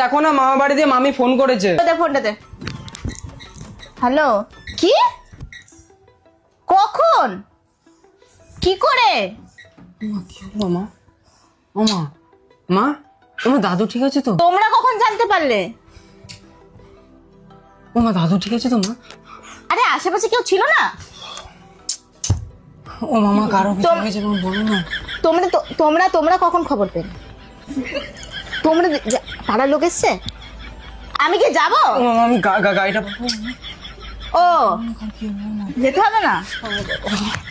দেখো না মামা বাড়ি দিয়ে মামি ফোন করেছে। ফোনটা দে। হ্যালো, কি? কখন? কি করে? মা ও মা, মা তোমার দাদু ঠিক আছে তো? তোমরা কখন জানতে পারলে? ও মা, দাদু ঠিক আছে তো মা? আরে আশেপাশে কেউ ছিল না? ও মামা কারো কিছু হয়েছে তুমি বলো না। তোমরা কখন খবর পেলে? তোমরা পাড়ার লোক এসছে? আমি কি যাব? ও মামা আমি গাড়িটা ও যেতে হবে না?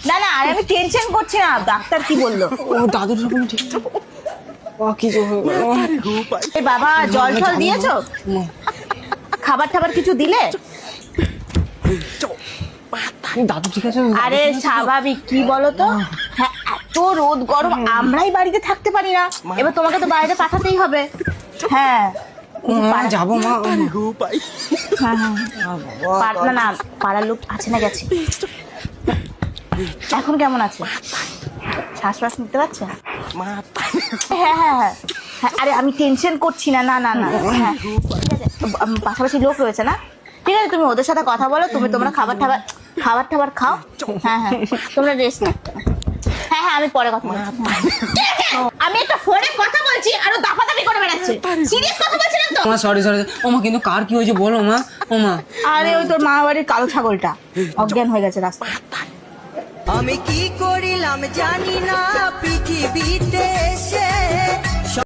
না না, আরে আমি টেনশন করছি না, ডাক্তার কি বললো? ও দাদুর রকম ঠিক কিছু এই বাবা জল টল দিয়েছো? খাবার টাবার কিছু দিলে? দাদু ঠিক আছে? আরে স্বাভাবিক, কি বলো তো, হ্যাঁ এত রোদ গরম, আমরাই বাড়িতে থাকতে পারি না, এবার তোমাকে তো বাইরে পাঠাতেই হবে। হ্যাঁ যাবো মা। হ্যাঁ না না, পাড়ার লোক আছে না গেছে? এখন কেমন আছে? শ্বাস নিতে পারছে? হ্যাঁ হ্যাঁ হ্যাঁ হ্যাঁ, আরে আমি টেনশন করছি না, না না না, হ্যাঁ ঠিক আছে, পাশাপাশি লোক রয়েছে না, ঠিক আছে, তুমি ওদের সাথে কথা বলো, তোমরা খাবার টাবার খাও। হ্যাঁ হ্যাঁ তোমরা রেস্ট নাও। হ্যাঁ হ্যাঁ আমি পরে কথা বলছি। আমি একটা ফোনে কথা বলছি আর ও দাপাদাপি করে বেড়াচ্ছে। সিরিয়াস কথা বলছিলাম তো। মা সরি ও মা, কিন্তু কার কি হয়েছে বলো মা। ও মা, আরে ওই তোর মা বাড়ির কালো ছাগলটা অজ্ঞান হয়ে গেছে রাস্তায়। আমি কি করিলাম জানি না পৃথিবীতে এসে